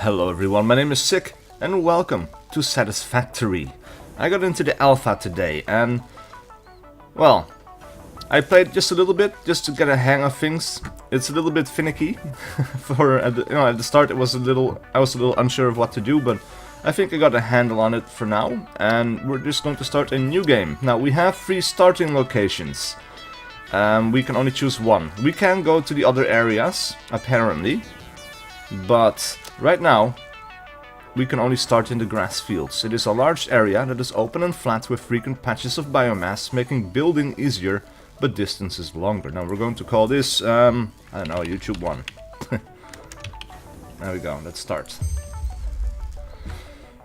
Hello everyone, my name is SiC and welcome to Satisfactory. I got into the alpha today and, well, I played just a little bit just to get a hang of things. It's a little bit finicky. At the start I was a little unsure of what to do, but I think I got a handle on it for now, and we're just going to start a new game. Now we have 3 starting locations. We can only choose one. We can go to the other areas, apparently, but right now we can only start in the grass fields. It is a large area that is open and flat with frequent patches of biomass, making building easier but distances longer. Now we're going to call this, I don't know, YouTube 1. There we go, let's start.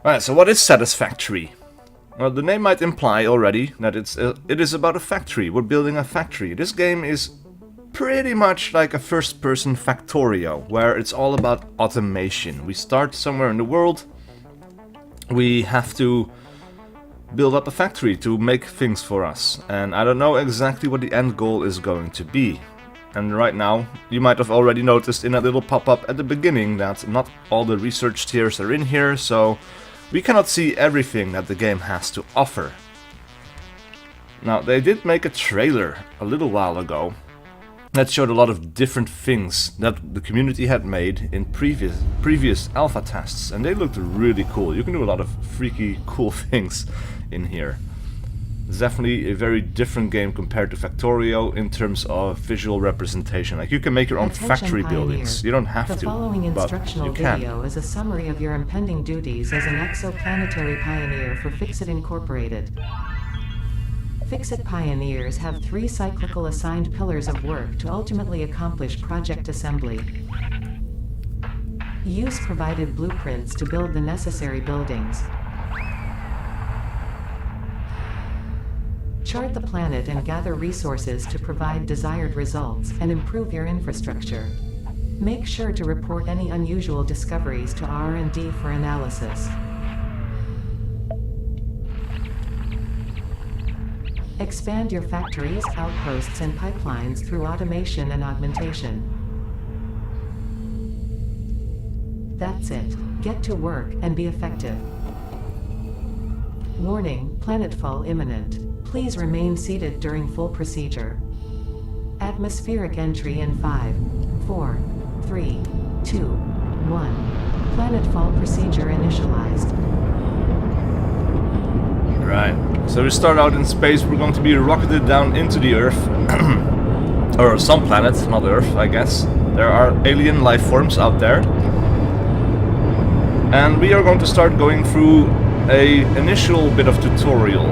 Alright, so what is Satisfactory? Well, the name might imply already that it is about a factory. We're building a factory. This game is pretty much like a first-person Factorio, where it's all about automation. We start somewhere in the world, we have to build up a factory to make things for us, and I don't know exactly what the end goal is going to be. And right now, you might have already noticed in that little pop-up at the beginning that not all the research tiers are in here, so we cannot see everything that the game has to offer. Now, they did make a trailer a little while ago that showed a lot of different things that the community had made in previous alpha tests, and they looked really cool. You can do a lot of freaky cool things in here. It's definitely a very different game compared to Factorio in terms of visual representation. Like, you can make your own factory buildings. You don't have to, The following instructional but you can. video is a summary of your impending duties as an exoplanetary pioneer for Fixit Incorporated. Fixit pioneers have 3 cyclical assigned pillars of work to ultimately accomplish project assembly. Use provided blueprints to build the necessary buildings. Chart the planet and gather resources to provide desired results and improve your infrastructure. Make sure to report any unusual discoveries to R&D for analysis. Expand your factories, outposts, and pipelines through automation and augmentation. That's it. Get to work and be effective. Warning, planetfall imminent. Please remain seated during full procedure. Atmospheric entry in 5, 4, 3, 2, 1. Planetfall procedure initialized. Right, so we start out in space. We're going to be rocketed down into the Earth. Or some planet, not Earth, I guess. There are alien life forms out there. And we are going to start going through a initial bit of tutorial,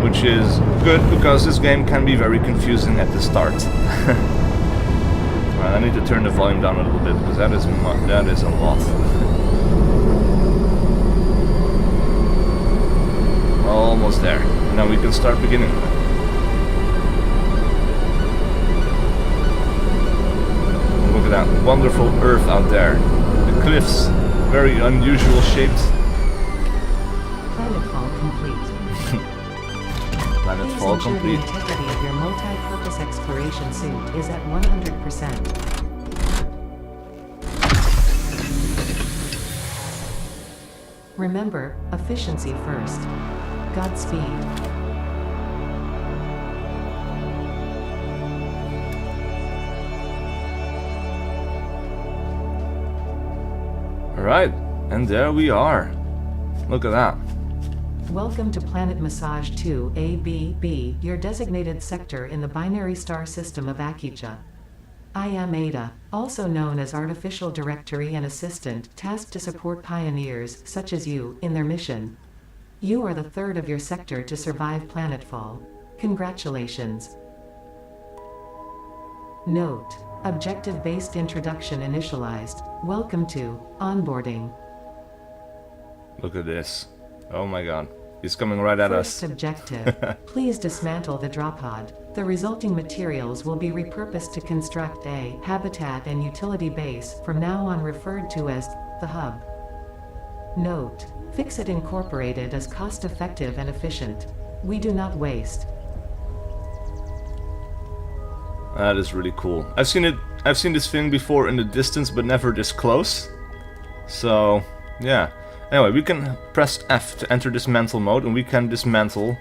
which is good because this game can be very confusing at the start. Well, I need to turn the volume down a little bit because that is a lot. Almost there. Now we can start beginning. Look at that wonderful Earth out there. The cliffs, very unusual shaped. Planetfall complete. Planetfall complete. The integrity of your multi-purpose exploration suit is at 100%. Remember, efficiency first. Godspeed. Alright, and there we are. Look at that. Welcome to Planet Massage 2 ABB, your designated sector in the binary star system of Akija. I am Ada, also known as Artificial Directory and Assistant, tasked to support pioneers, such as you, in their mission. You are the 3rd of your sector to survive planetfall. Congratulations. Note: objective-based introduction initialized. Welcome to onboarding. Look at this. Oh my god. He's coming right at us. First objective. Please dismantle the drop pod. The resulting materials will be repurposed to construct a habitat and utility base, from now on referred to as the hub. Note: Fixit Incorporated is cost-effective and efficient. We do not waste. That is really cool. I've seen this thing before in the distance, but never this close. So, yeah. Anyway, we can press F to enter dismantle mode, and we can dismantle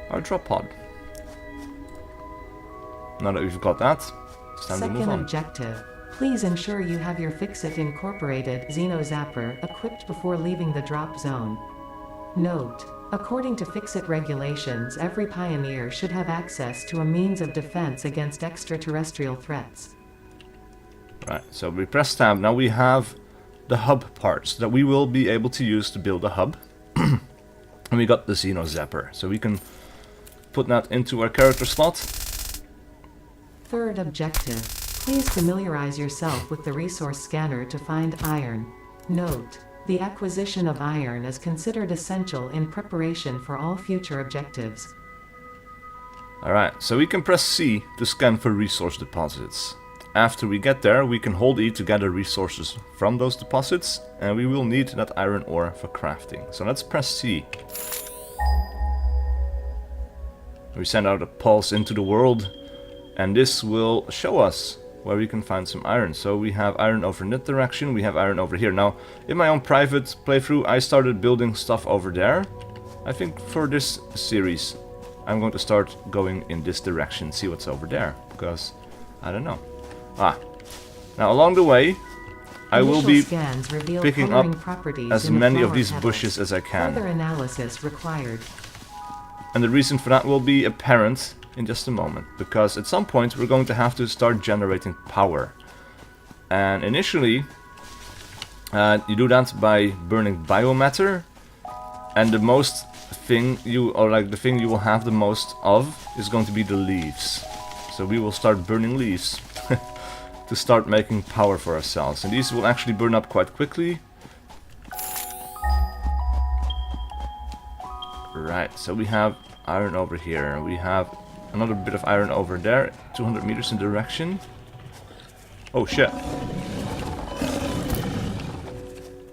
our drop pod. Now that we've got that, it's time to move Second on. objective. Please ensure you have your Fixit Incorporated Xeno Zapper equipped before leaving the drop zone. Note: according to Fixit regulations, every pioneer should have access to a means of defense against extraterrestrial threats. Right, so we press tab. Now we have the hub parts that we will be able to use to build a hub. And we got the Xeno Zapper, so we can put that into our character slot. Third objective. Please familiarize yourself with the resource scanner to find iron. Note: the acquisition of iron is considered essential in preparation for all future objectives. Alright, so we can press C to scan for resource deposits. After we get there, we can hold E to gather resources from those deposits, and we will need that iron ore for crafting. So let's press C. We send out a pulse into the world, and this will show us where we can find some iron. So we have iron over in that direction, we have iron over here. Now, in my own private playthrough, I started building stuff over there. I think for this series, I'm going to start going in this direction, see what's over there, because I don't know. Now along the way, I will be picking up as many of these bushes as I can. Further analysis required. And the reason for that will be apparent in just a moment, because at some point we're going to have to start generating power. And initially, you do that by burning biomatter, and the thing you will have the most of is going to be the leaves. So we will start burning leaves to start making power for ourselves, and these will actually burn up quite quickly. Right, so we have iron over here, we have another bit of iron over there, 200 meters in direction. Oh shit.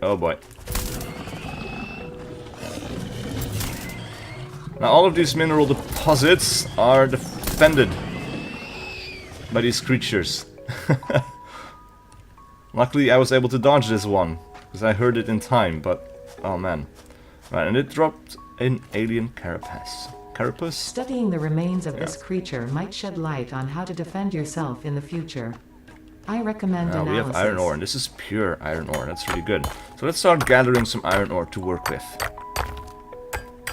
Oh boy. Now all of these mineral deposits are defended by these creatures. Luckily I was able to dodge this one, because I heard it in time, but oh man. Right, and it dropped an alien carapace. Studying the remains of this creature might shed light on how to defend yourself in the future. I recommend analysis. We have iron ore, and this is pure iron ore. That's really good. So let's start gathering some iron ore to work with.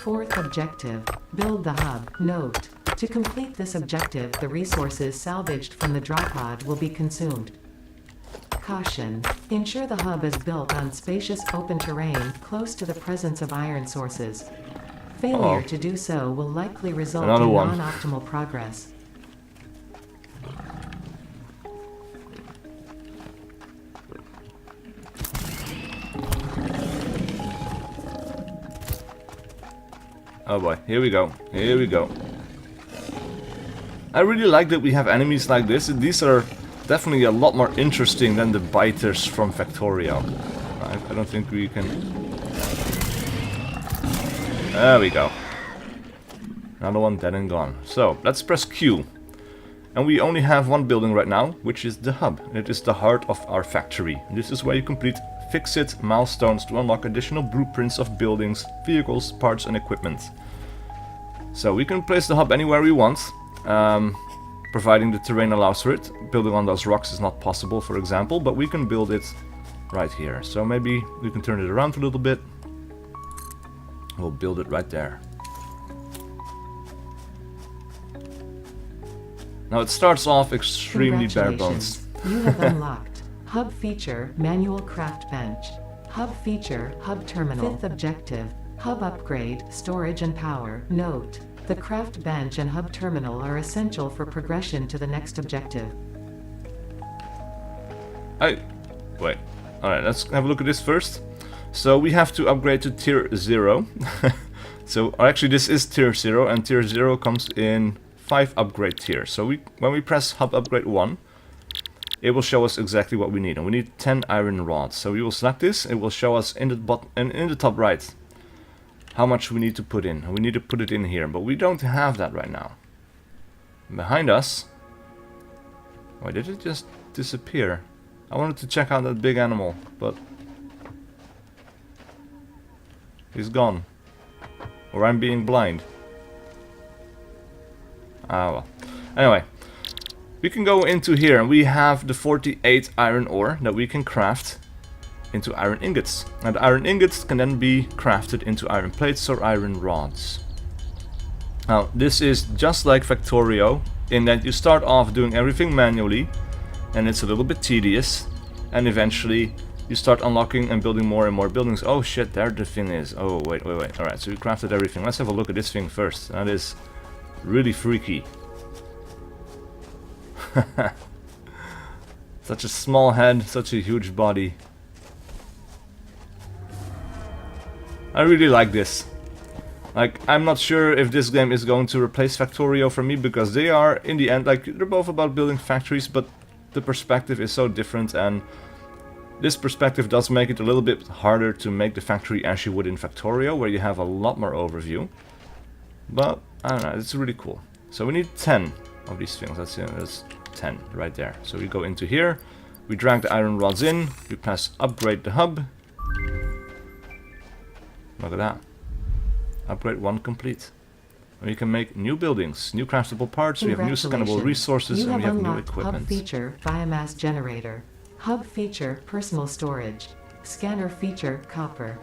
Fourth objective, build the hub. Note: to complete this objective, the resources salvaged from the drop pod will be consumed. Caution: ensure the hub is built on spacious open terrain close to the presence of iron sources. Failure to do so will likely result in non-optimal progress. Oh boy, here we go, here we go. I really like that we have enemies like this. These are definitely a lot more interesting than the biters from Factorio. I don't think we can... There we go. Another one dead and gone. So, let's press Q. And we only have one building right now, which is the hub. It is the heart of our factory. This is where you complete Fix-It milestones to unlock additional blueprints of buildings, vehicles, parts and equipment. So we can place the hub anywhere we want, providing the terrain allows for it. Building on those rocks is not possible, for example, but we can build it right here. So maybe we can turn it around a little bit. We'll build it right there. Now it starts off extremely bare bones. You have unlocked Hub Feature, Manual Craft Bench. Hub Feature, Hub Terminal. Fifth objective, Hub Upgrade, Storage and Power. Note: the Craft Bench and Hub Terminal are essential for progression to the next objective. Wait. Alright, let's have a look at this first. So we have to upgrade to tier 0. So actually this is tier 0, and tier 0 comes in 5 upgrade tiers. So when we press Hub Upgrade 1, it will show us exactly what we need. And we need 10 iron rods. So we will select this, it will show us in the top right how much we need to put in. We need to put it in here, but we don't have that right now. Behind us... Why did it just disappear? I wanted to check out that big animal, but He's gone. Or I'm being blind. Ah, well. Anyway. We can go into here and we have the 48 iron ore that we can craft into iron ingots. And iron ingots can then be crafted into iron plates or iron rods. Now, this is just like Factorio in that you start off doing everything manually and it's a little bit tedious, and eventually you start unlocking and building more and more buildings. Oh shit, there the thing is. Oh, wait. Alright, so we crafted everything. Let's have a look at this thing first. That is really freaky. Such a small head, such a huge body. I really like this. Like, I'm not sure if this game is going to replace Factorio for me, because they are, in the end, like, they're both about building factories, but the perspective is so different, and this perspective does make it a little bit harder to make the factory as you would in Factorio, where you have a lot more overview. But, I don't know, it's really cool. So we need 10 of these things. That's 10 right there. So we go into here, we drag the iron rods in, we press upgrade the hub. Look at that. Upgrade 1 complete. And we can make new buildings, new craftable parts, we have new scannable resources, and we have new equipment. Hub feature, biomass generator. Hub feature, personal storage. Scanner feature, copper.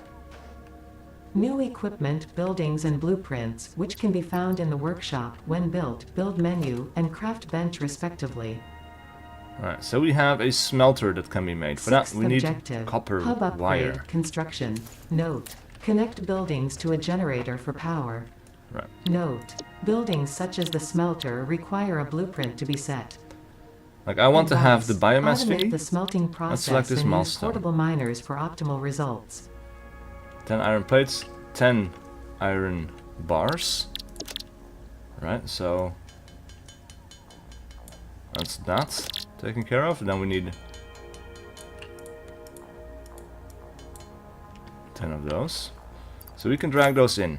New equipment, buildings and blueprints, which can be found in the workshop when built, build menu, and craft bench respectively. Alright, so we have a smelter that can be made. For that we need copper Hub upgrade, wire. Construction. Note. Connect buildings to a generator for power. Right. Note. Buildings such as the smelter require a blueprint to be set. Like, I want to have the biomass Automate thingy. the smelting Let's process select this and use milestone. portable miners for optimal results. 10 iron plates, 10 iron bars. Right, so that's that taken care of. And then we need 10 of those. So we can drag those in.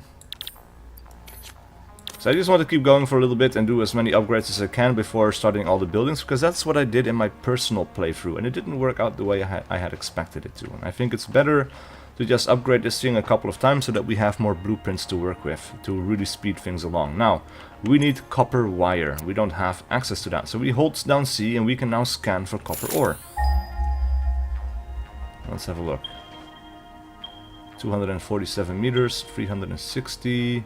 So I just want to keep going for a little bit and do as many upgrades as I can before starting all the buildings, because that's what I did in my personal playthrough, and it didn't work out the way I had expected it to. And I think it's better to just upgrade this thing a couple of times so that we have more blueprints to work with to really speed things along. Now, we need copper wire. We don't have access to that. So we hold down C and we can now scan for copper ore. Let's have a look. 247 meters, 360,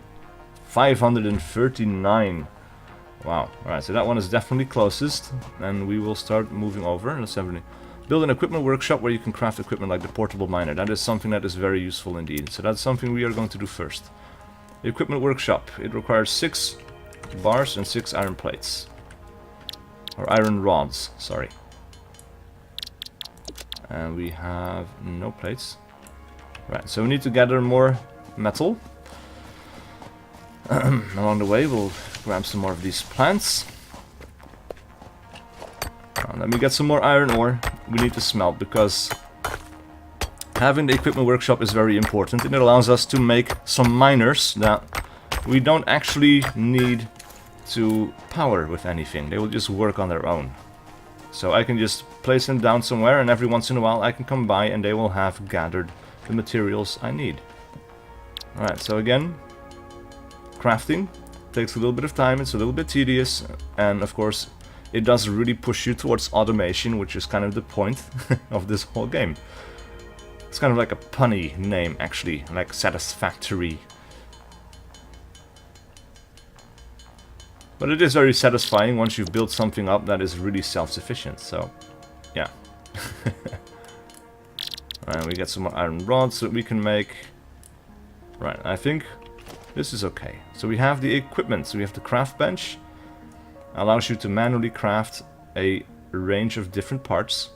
539. Wow. Alright, so that one is definitely closest. And we will start moving over. Let's have build an equipment workshop where you can craft equipment like the portable miner. That is something that is very useful indeed. So that's something we are going to do first. The equipment workshop. It requires 6 bars and 6 iron plates. Or iron rods, sorry. And we have no plates. Right, so we need to gather more metal. Along the way we'll grab some more of these plants. Let me get some more iron ore. We need to smelt, because having the equipment workshop is very important, and it allows us to make some miners that we don't actually need to power with anything. They will just work on their own. So I can just place them down somewhere, and every once in a while I can come by and they will have gathered the materials I need. Alright, so again, crafting takes a little bit of time, it's a little bit tedious, and of course it does really push you towards automation, which is kind of the point of this whole game. It's kind of like a punny name, actually, like Satisfactory. But it is very satisfying once you've built something up that is really self-sufficient, so yeah. And we get some more iron rods that we can make. Right, I think this is okay. So we have the equipment, so we have the craft bench. Allows you to manually craft a range of different parts.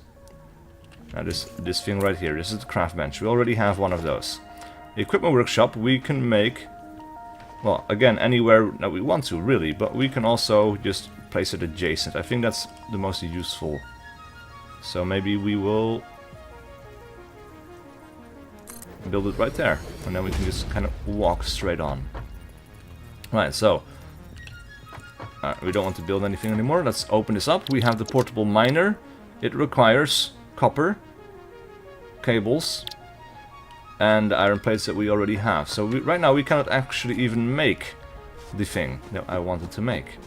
Now this thing right here, this is the craft bench. We already have one of those. The equipment workshop we can make, well, again, anywhere that we want to, really, but we can also just place it adjacent. I think that's the most useful. So maybe we will build it right there, and then we can just kind of walk straight on. Right, so we don't want to build anything anymore. Let's open this up. We have the portable miner. It requires copper, cables, and the iron plates that we already have. So right now we cannot actually even make the thing that I wanted to make.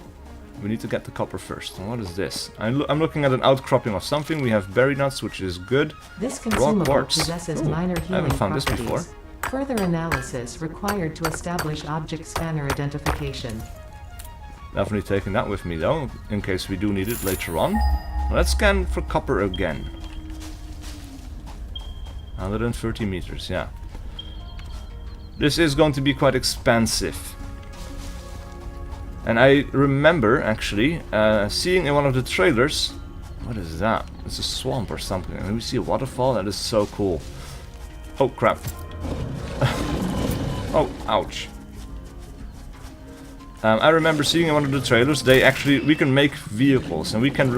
We need to get the copper first. And what is this? I'm looking at an outcropping of something. We have berry nuts, which is good. This Raw consumable quartz. possesses Ooh, minor I healing haven't found this properties. before. Further analysis required to establish object scanner identification. Definitely taking that with me though, in case we do need it later on. Let's scan for copper again. 130 meters, yeah. This is going to be quite expensive. And I remember, actually, seeing in one of the trailers... What is that? It's a swamp or something. And we see a waterfall. That is so cool. Oh, crap. Oh, ouch. I remember seeing in one of the trailers, we can make vehicles, and we can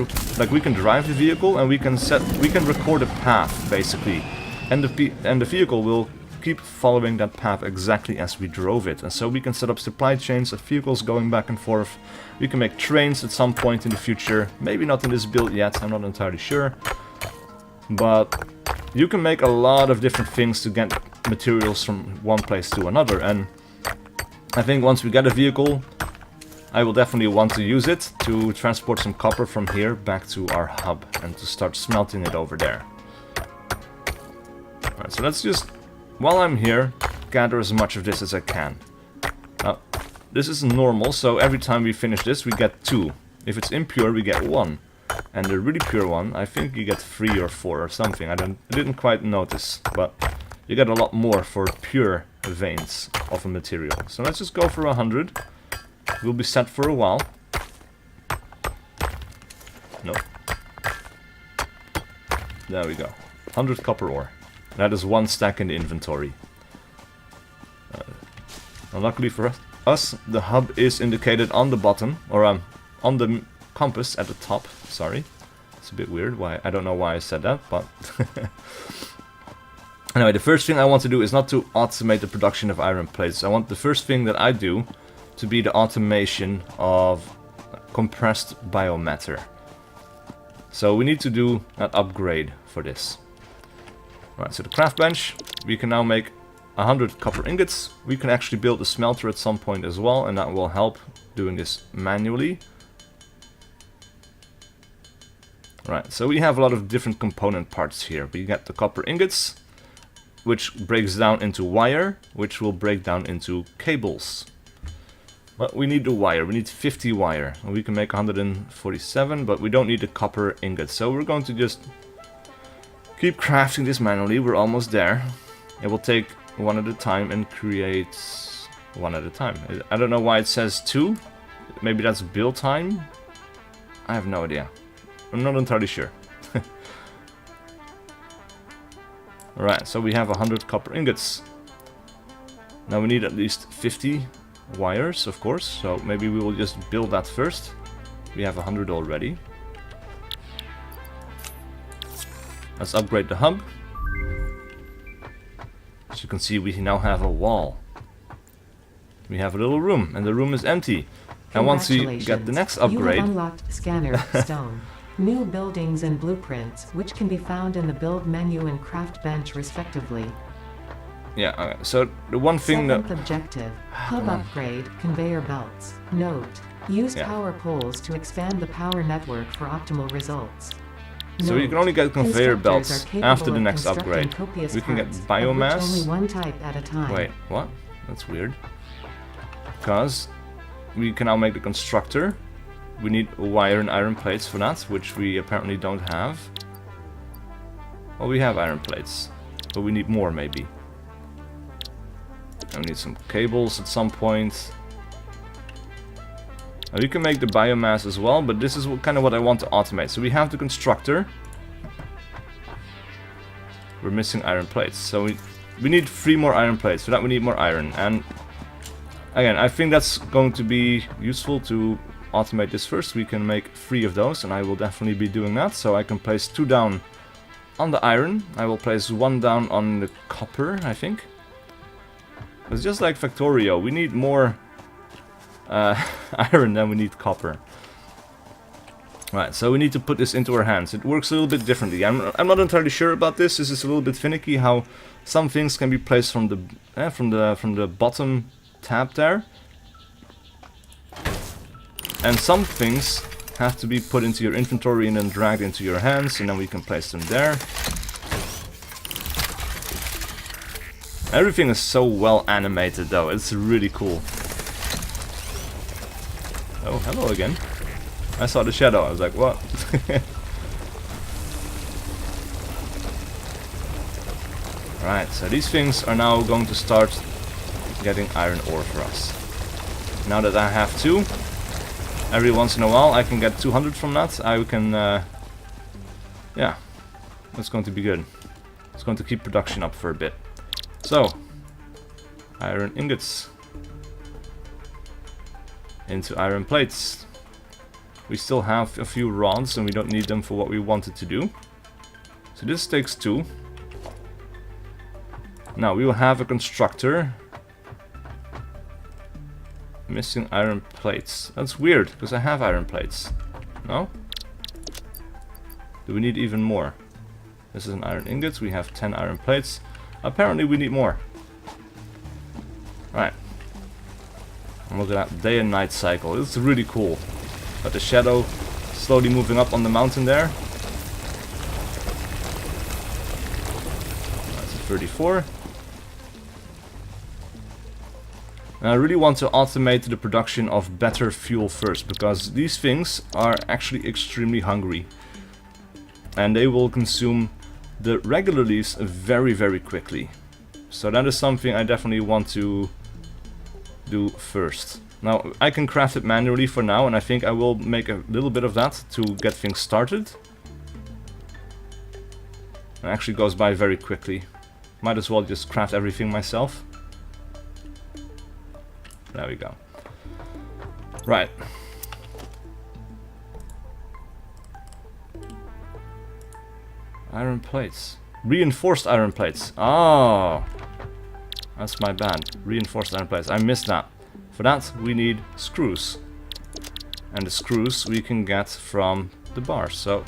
drive the vehicle, and we can record a path basically, and the vehicle will keep following that path exactly as we drove it, and so we can set up supply chains of vehicles going back and forth. We can make trains at some point in the future, maybe not in this build yet, I'm not entirely sure, but you can make a lot of different things to get materials from one place to another, and I think once we get a vehicle, I will definitely want to use it to transport some copper from here back to our hub and to start smelting it over there. Alright, so let's just, while I'm here, gather as much of this as I can. Now, this is normal, so every time we finish this we get 2. If it's impure we get 1. And the really pure one, I think you get 3 or 4 or something, I didn't quite notice, but you get a lot more for pure veins of a material. So let's just go for 100. We'll be set for a while. Nope. There we go. 100 copper ore. That is 1 stack in the inventory. Luckily for us, the hub is indicated on the bottom, or on the compass at the top. Sorry. It's a bit weird. I don't know why I said that, but... Anyway, the first thing I want to do is not to automate the production of iron plates. I want the first thing that I do to be the automation of compressed biomatter. So we need to do an upgrade for this. Right, so the craft bench, we can now make 100 copper ingots. We can actually build a smelter at some point as well, and that will help doing this manually. Right, so we have a lot of different component parts here. We get the copper ingots, which breaks down into wire, which will break down into cables. But we need the wire, we need 50 wire. And we can make 147, but we don't need the copper ingot. So we're going to just keep crafting this manually, we're almost there. It will take one at a time and create one at a time. I don't know why it says 2. Maybe that's build time? I have no idea. I'm not entirely sure. Alright, so we have 100 copper ingots. Now we need at least 50 wires, of course, so maybe we will just build that first. We have 100 already. Let's upgrade the hub. As you can see, we now have a wall. We have a little room, and the room is empty. And once we get the next upgrade... You have unlocked Scanner Stone. New buildings and blueprints, which can be found in the build menu and craft bench respectively. Yeah, okay. So the one thing Seventh objective, hub upgrade, conveyor belts. Note, use power poles to expand the power network for optimal results. So you can only get conveyor belts after the next upgrade. We can get biomass. Only one type at a time. Wait, what? That's weird. Because we can now make the constructor. We need wire and iron plates for that, which we apparently don't have. Well, we have iron plates, but we need more maybe. And we need some cables at some point. Now we can make the biomass as well, but this is kind of what I want to automate. So we have the constructor. We're missing iron plates, so we need 3 more iron plates. For that we need more iron, and again, I think that's going to be useful to automate this first. We can make 3 of those, and I will definitely be doing that. So I can place 2 down on the iron. I will place 1 down on the copper, I think. It's just like Factorio, we need more iron than we need copper. Right, so we need to put this into our hands. It works a little bit differently. I'm not entirely sure about this. This is a little bit finicky how some things can be placed from the bottom tab there. And some things have to be put into your inventory and then dragged into your hands, and then we can place them there. Everything is so well animated though, it's really cool. Oh, hello again. I saw the shadow, I was like, what? Right, so these things are now going to start getting iron ore for us. Now that I have 2, every once in a while I can get 200 from that. I can, yeah, that's going to be good. It's going to keep production up for a bit. So, iron ingots into iron plates. We still have a few rods and we don't need them for what we wanted to do. So this takes 2. Now we will have a constructor. Missing iron plates. That's weird, because I have iron plates. No? Do we need even more? This is an iron ingot. We have 10 iron plates. Apparently we need more. Right. And look at that day and night cycle. It's really cool. Got the shadow slowly moving up on the mountain there. That's a 34. And I really want to automate the production of better fuel first, because these things are actually extremely hungry. And they will consume the regular leaves very, very quickly. So that is something I definitely want to do first. Now, I can craft it manually for now, and I think I will make a little bit of that to get things started. It actually goes by very quickly. Might as well just craft everything myself. There we go. Right. Iron plates. Reinforced iron plates. Oh, that's my bad. Reinforced iron plates. I missed that. For that we need screws. And the screws we can get from the bars. So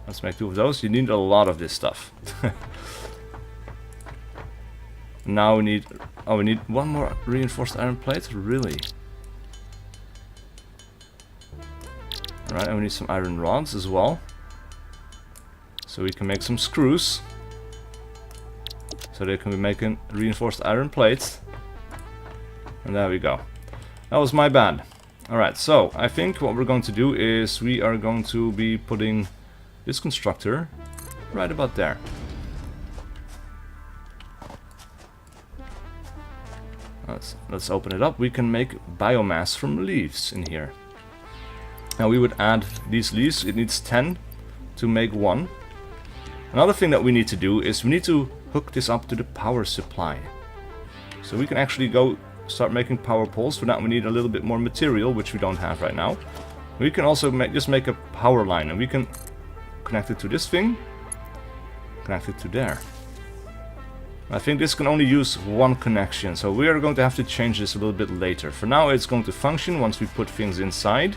let's make 2 of those. You need a lot of this stuff. Now we need... oh, we need 1 more reinforced iron plate? Really? Alright, and we need some iron rods as well. So we can make some screws. So they can be making reinforced iron plates. And there we go. That was my bad. Alright, so I think what we're going to do is we are going to be putting this constructor right about there. Let's open it up. We can make biomass from leaves in here. Now we would add these leaves. It needs 10 to make 1. Another thing that we need to do is we need to hook this up to the power supply. So we can actually go start making power poles. For that we need a little bit more material, which we don't have right now. We can also just make a power line, and we can connect it to this thing, connect it to there. I think this can only use 1 connection, so we are going to have to change this a little bit later. For now it's going to function once we put things inside.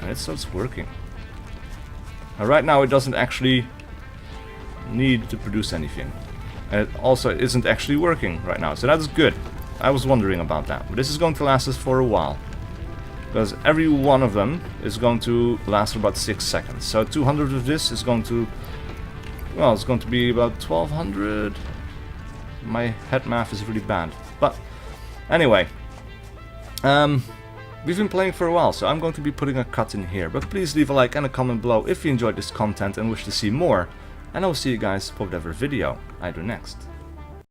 And it starts working. Now, right now it doesn't actually need to produce anything. And it also isn't actually working right now, so that's good. I was wondering about that. But this is going to last us for a while. Because every one of them is going to last for about 6 seconds. So 200 of this is going to... well, it's going to be about 1200. My head math is really bad. But anyway. We've been playing for a while, so I'm going to be putting a cut in here. But please leave a like and a comment below if you enjoyed this content and wish to see more. And I will see you guys for whatever video I do next.